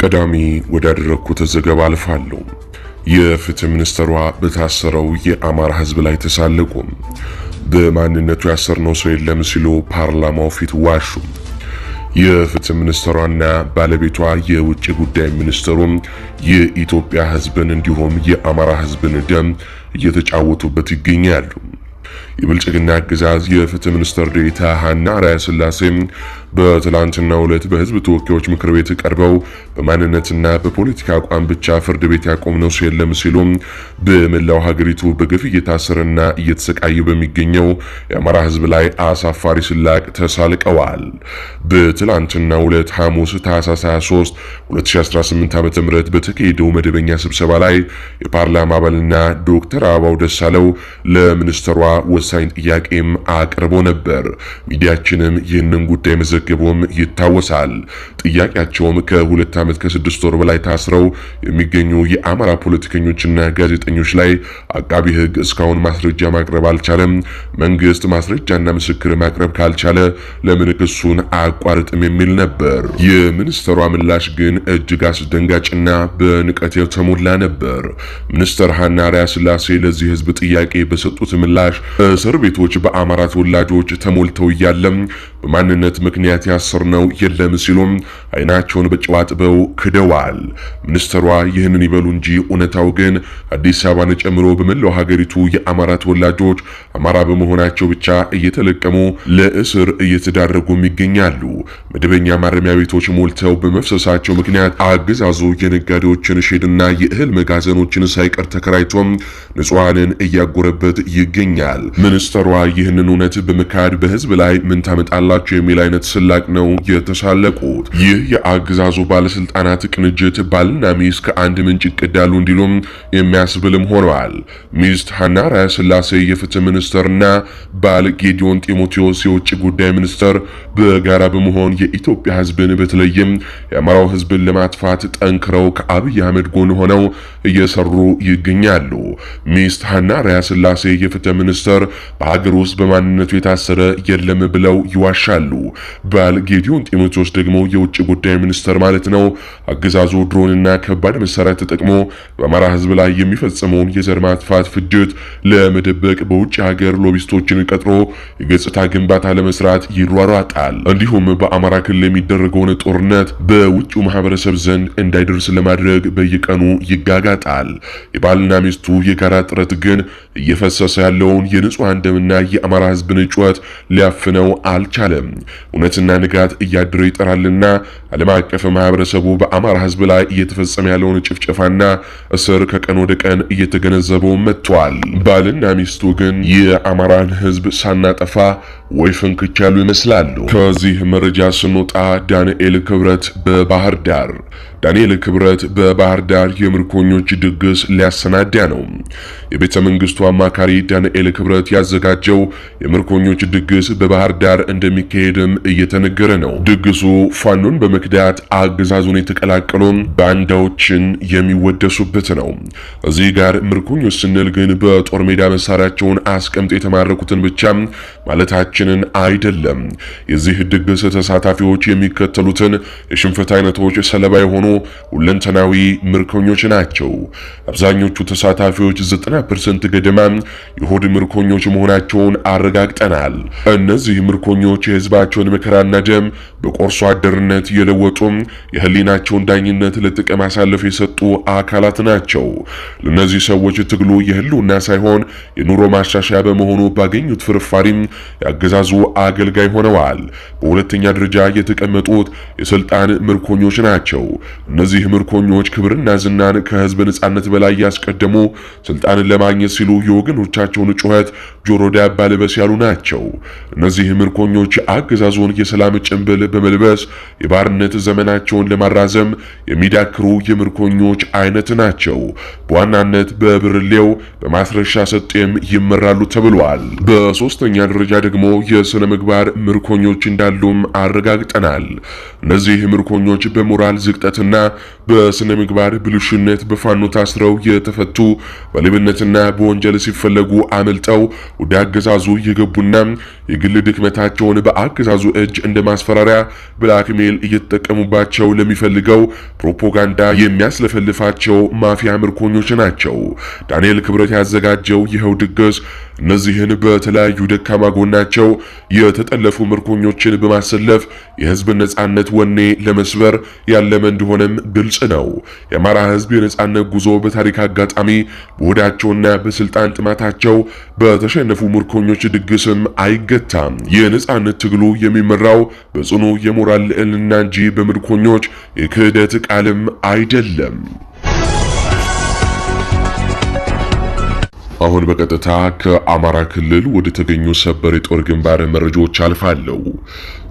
ቀዳሚ ወዳደረኩት ዘገባ አልፋለሁ። የፍትህ ሚኒስትሯ በታሰረው የአማራ ህዝብ ላይ ተሳለቁ። በማንነቱ ያሰርነው ሰው የለም ሲሉ ፓርላማው ፊት ዋሹ። የፍትህ ሚኒስትሯና ባለቤቷ የውጭ ጉዳይ ሚኒስትሩም የኢትዮጵያ ህዝብን እንዲሁም የአማራ ህዝብን ደም እየተጫወቱበት ይገኛሉ። የብልጽግና አገዛዝ የፍትህ ሚኒስትር ዴኤታ ሀና አርአያ ስላሴ በትላንትናው ዕለት በህዝብ ተወካዮች ምክር ቤት ቀርበው በማንነትና በፖለቲካ አቋም ብቻ ፍርድ ቤት ያቆምነው ሰው የለም ሲሉ በመላው ሀገሪቱ በግፍ እየታሰረና እየተሰቃየ በሚገኘው የአማራ ህዝብ ላይ አሳፋሪ ስላቅ ተሳልቀዋል። በትላንትናው ዕለት ሐሙስ ታህሳስ 23 2018 ዓ.ም በተካሄደው መደበኛ ስብሰባ ላይ የፓርላማ አባልና ዶክተር አበባው ደሳለው ለሚኒስትሯ ወሳኝ ጥያቄም አቅርቦ ነበር። ሚዲያችንም ይህንን ጉዳይ መዘገቡም ይታወሳል። ጥያቄያቸውም ከ2 ዓመት ከ6 ወር በላይ ታስረው የሚገኙ የአማራ ፖለቲከኞችና ጋዜጠኞች ላይ አቃቢ ህግ እስካሁን ማስረጃ ማቅረብ አልቻለም። መንግስት ማስረጃና ምስክር ማቅረብ ካልቻለ ለምን ክሱን አያቋርጥም የሚል ነበር። የሚኒስትሯ ምላሽ ግን እጅግ አስደንጋጭና በንቀት የተሞላ ነበር። ሚኒስትር ሀና አርአያ ስላሴ ለዚህ ህዝብ ጥያቄ በሰጡት ምላሽ እስር ቤቶች በአማራ ተወላጆች ተሞልተው እያለም በማንነት ምክንያት ያሰርነው የለም ሲሉም አይናቸውን በጨው አጥበው ክደዋል። ሚኒስትሯ ይህንን ይበሉ እንጂ እውነታው ግን አዲስ አበባን ጨምሮ በመላው ሀገሪቱ የአማራ ተወላጆች አማራ በመሆናቸው ብቻ እየተለቀሙ ለእስር እየተዳረጉም ይገኛሉ። መደበኛ ማረሚያ ቤቶች ሞልተው በመፍሰሳቸው ምክንያት አገዛዙ የነጋዴዎችን ሼድና የእህል መጋዘኖችን ሳይቀር ተከራይቶም ንጹሃንን እያጎረበት ይገኛል። ሚኒስትሯ ይህንን እውነት በመካድ በህዝብ ላይ ምን ታመጣላችሁ የሚል አይነት ስላቅ ነው የተሳለቁት። ይህ የአገዛዙ ባለስልጣናት ቅንጅት ባልና ሚስት ከአንድ ምንጭ ይቀዳሉ እንዲሉም የሚያስብልም ሆነዋል። ሚስት ሀና አርአያ ስላሴ የፍትህ ሚኒስትርና ባል ጌዲዮን ጢሞቴዎስ የውጭ ጉዳይ ሚኒስትር በጋራ በመሆን የኢትዮጵያ ህዝብን በተለይም የአማራው ህዝብን ለማጥፋት ጠንክረው ከአብይ አህመድ ጎን ሆነው እየሰሩ ይገኛሉ። ሚስት ሀና አርአያ ስላሴ የፍትህ ሚኒስትር በሀገር ውስጥ በማንነቱ የታሰረ የለም ብለው ይዋሻሉ። ባል ጌዲዮን ጢሞቴዎስ ደግሞ የውጭ ጉዳይ ሚኒስትር ማለት ነው አገዛዙ ድሮንና ከባድ መሳሪያ ተጠቅሞ በአማራ ህዝብ ላይ የሚፈጸመውን የዘር ማጥፋት ፍጅት ለመደበቅ በውጭ ሀገር ሎቢስቶችን ቀጥሮ የገጽታ ግንባታ ለመስራት ይሯሯጣል። እንዲሁም በአማራ ክልል የሚደረገውን ጦርነት በውጭው ማህበረሰብ ዘንድ እንዳይደርስ ለማድረግ በየቀኑ ይጋጋጣል። የባልና ሚስቱ የጋራ ጥረት ግን እየፈሰሰ ያለውን የንጹሃን ደምና የአማራ ህዝብን ጩኸት ሊያፍነው አልቻለም። እውነትና ንጋት እያደረ ይጠራልና ዓለም አቀፍ ማህበረሰቡ በአማራ ህዝብ ላይ እየተፈጸመ ያለውን ጭፍጨፋና እስር ከቀን ወደ ቀን እየተገነዘበው መጥቷል። ባልና ሚስቱ ግን የአማራን ህዝብ ሳናጠፋ ወይ ፍንክች ያሉ ይመስላሉ። ከዚህ መረጃ ስንወጣ ዳንኤል ክብረት በባህር ዳር በባህር ዳር የምርኮኞች ድግስ ሊያሰናዳ ነው። የቤተ መንግስቱ አማካሪ ዳንኤል ክብረት ያዘጋጀው የምርኮኞች ድግስ በባህር ዳር እንደሚካሄድም እየተነገረ ነው። ድግሱ ፋኖን በመክዳት አገዛዙን የተቀላቀሉ ባንዳዎችን የሚወደሱበት ነው። እዚህ ጋር ምርኮኞች ስንል ግን በጦር ሜዳ መሳሪያቸውን አስቀምጥ የተማረኩትን ብቻ ማለታችንን አይደለም። የዚህ ድግስ ተሳታፊዎች የሚከተሉትን የሽንፈት አይነቶች ሰለባ የሆኑ ሁለንተናዊ ምርኮኞች ናቸው። አብዛኞቹ ተሳታፊዎች 90% ገደማ የሆድ ምርኮኞች መሆናቸውን አረጋግጠናል። እነዚህ ምርኮኞች የህዝባቸውን መከራና ደም በቆርሶ አደርነት የለወጡ የህሊናቸውን ዳኝነት ለጥቅም አሳልፈው የሰጡ አካላት ናቸው። ለነዚህ ሰዎች ትግሉ የህልውና ሳይሆን የኑሮ ማሻሻያ በመሆኑ ባገኙት ፍርፋሪም ያገዛዙ አገልጋይ ሆነዋል። በሁለተኛ ደረጃ የተቀመጡት የስልጣን ምርኮኞች ናቸው። እነዚህ ምርኮኞች ክብርና ዝናን ከህዝብ ነጻነት በላይ ያስቀደሙ ስልጣንን ለማግኘት ሲሉ የወገኖቻቸውን ጩኸት ጆሮ ዳባ ልበስ ያሉ ናቸው። እነዚህ ምርኮኞች አገዛዙን የሰላም ጭንብል በመልበስ የባርነት ዘመናቸውን ለማራዘም የሚዳክሩ የምርኮኞች ምርኮኞች አይነት ናቸው። በዋናነት በብርሌው በማስረሻ ሰጤም ይመራሉ ተብሏል። በሶስተኛ ደረጃ ደግሞ የስነ ምግባር ምርኮኞች እንዳሉም አረጋግጠናል። እነዚህ ምርኮኞች በሞራል ዝቅጠትና በስነ ምግባር ብልሹነት በፋኖ ታስረው የተፈቱ በሌብነትና በወንጀል ሲፈለጉ አመልጠው ወደ አገዛዙ የገቡና የግል ድክመታቸውን በአገዛዙ እጅ እንደ ማስፈራሪያ ብላክሜል እየተጠቀሙባቸው ለሚፈልገው ፕሮፓጋንዳ የሚያስለፈልፋቸው ማፊያ ምርኮኞች ናቸው። ዳንኤል ክብረት ያዘጋጀው ይኸው ድግስ እነዚህን በተለያዩ ደካማ ጎናቸው የተጠለፉ ምርኮኞችን በማሰለፍ የህዝብ ነጻነት ወኔ ለመስበር ያለመ እንደሆነም ግልጽ ነው። የአማራ ህዝብ የነጻነት ጉዞ በታሪክ አጋጣሚ በሆዳቸውና በስልጣን ጥማታቸው በተሸነፉ ምርኮኞች ድግስም አይገታም። የነጻነት ትግሉ የሚመራው በጽኑ የሞራል ልዕልና እንጂ በምርኮኞች የክህደት ቃልም አይደለም። አሁን በቀጥታ ከአማራ ክልል ወደ ተገኙ ሰበር የጦር ግንባር መረጃዎች አልፋለሁ።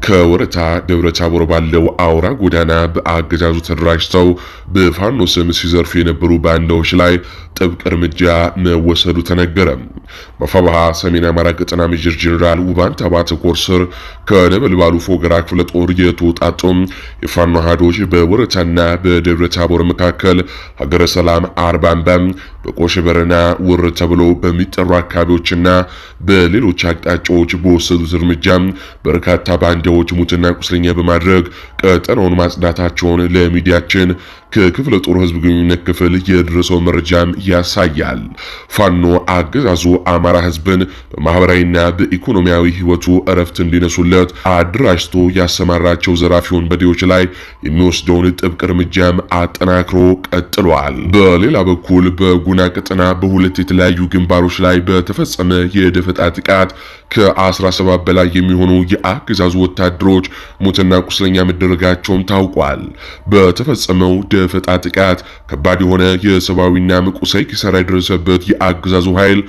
ከወረታ ደብረ ታቦር ባለው አውራ ጎዳና በአገዛዙ ተደራጅተው በፋኖ ስም ሲዘርፉ የነበሩ ባንዳዎች ላይ ጥብቅ እርምጃ መወሰዱ ተነገረ። በፋባሃ ሰሜን አማራ ቀጠና ሜጀር ጄኔራል ውባንት አባተ ኮር ስር ከነበልባሉ ፎገራ ክፍለ ጦር የተውጣጡ የፋኖ አሃዶች በወረታና በደብረ ታቦር መካከል ሀገረ ሰላም አርባምባ በቆሸበረና ውር ተብሎ በሚጠሩ አካባቢዎችና በሌሎች አቅጣጫዎች በወሰዱት እርምጃ በርካታ ባንዳዎች ሙትና ቁስለኛ በማድረግ ቀጠናውን ማጽዳታቸውን ለሚዲያችን ከክፍለ ጦር ህዝብ ግንኙነት ክፍል የደረሰው መረጃም ያሳያል። ፋኖ አገዛዙ አማራ ህዝብን በማህበራዊና በኢኮኖሚያዊ ህይወቱ እረፍት እንዲነሱለት አድራጅቶ ያሰማራቸው ዘራፊ ወንበዴዎች ላይ የሚወስደውን ጥብቅ እርምጃም አጠናክሮ ቀጥሏል። በሌላ በኩል በጉና ቀጠና በሁለት የተለያዩ ግንባሮች ላይ በተፈጸመ የደፈጣ ጥቃት ከ17 በላይ የሚሆኑ የአገዛዙ ወታደሮች ሙትና ቁስለኛ መደረጋቸውም ታውቋል። በተፈጸመው ደፈጣ ጥቃት ከባድ የሆነ የሰብአዊና ቁሳዊ ኪሳራ የደረሰበት የአገዛዙ ኃይል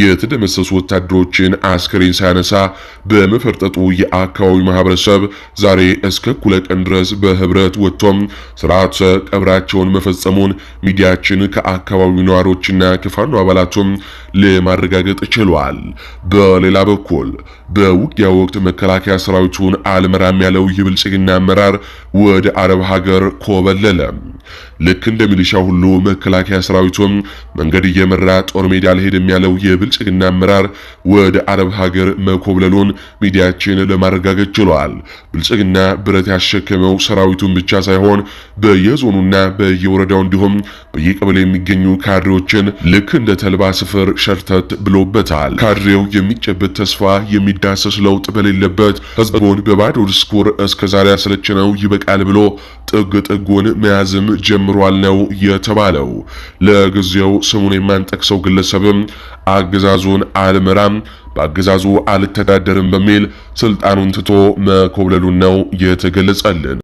የተደመሰሱ ወታደሮችን አስከሬን ሳያነሳ በመፈርጠጡ የአካባቢው ማህበረሰብ ዛሬ እስከ እኩለ ቀን ድረስ በህብረት ወጥቶም ስርዓተ ቀብራቸውን መፈጸሙን ሚዲያችን ከአካባቢው ነዋሪዎችና ከፋኖ አባላቱም ለማረጋገጥ ችሏል። በሌላ በኩል በውጊያ ወቅት መከላከያ ሰራዊቱን አልመራም ያለው የብልጽግና አመራር ወደ አረብ ሀገር ኮበለለ። ልክ እንደ ሚሊሻ ሁሉ መከላከያ ሰራዊቱም መንገድ እየመራ ጦር ሜዳ አልሄድም ያለው የብልጽግና አመራር ወደ አረብ ሀገር መኮብለሉን ሚዲያችን ለማረጋገጥ ችሏል። ብልጽግና ብረት ያሸከመው ሰራዊቱን ብቻ ሳይሆን በየዞኑና በየወረዳው እንዲሁም በየቀበሌ የሚገኙ ካድሬዎችን ልክ እንደ ተልባ ስፍር ሸርተት ብሎበታል። ካድሬው የሚጨበት ተስፋ የሚዳሰስ ለውጥ በሌለበት ህዝቡን በባዶ ዲስኩር እስከዛሬ ያሰለችነው ይበቃል ብሎ ጥግ ጥጉን መያዝም ጀምሯል ነው የተባለው። ለጊዜው ስሙን የማንጠቅሰው ግለሰብም አገዛዙን አልመራም በአገዛዙ አልተዳደርም በሚል ስልጣኑን ትቶ መኮብለሉን ነው የተገለጸልን።